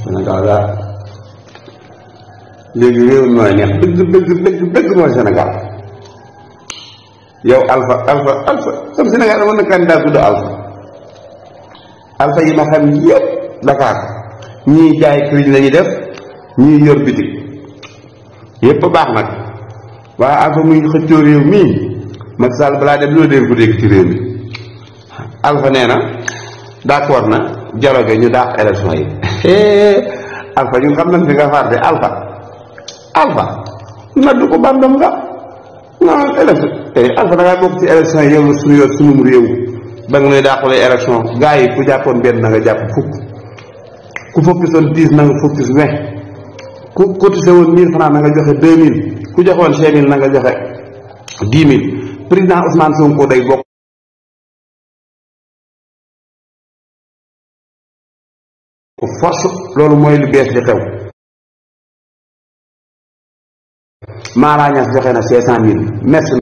Sénégal daal léegi réew mi mooy neex dëgg mooy Sénégal yow Alpha comme Sénégal amoon na candidat tudd Alpha yi ma xam yëpp Dakar ñii jaay këriñ la ñuy def ñii yor bitik yëpp baax nag waaye Alpha muy xëccoo réew mii Macky Sall balaa dem lu dee ko dégg ci réew mi Alpha nee na d'accord na dialogue ñu daax élection yi Alpha ñun xam nañ fi nga far de Alpha naddu ko bandam nga non élection Alpha da ngaa bokk ci élection yi yow suñu yor sunum réew ba nga nuy daaxulee élection gars yi ku jàppoon benn na nga jàpp fukk ku foctisoon 10 na nga foctis 20 ku cotisé woon 1000 francs na nga joxe 2000 ku joxoon 5000 na nga joxe 10 000 président Ousmane Sonko day bokk force loolu mooy lu bees di xew Mara Niass joxe na 500000 merci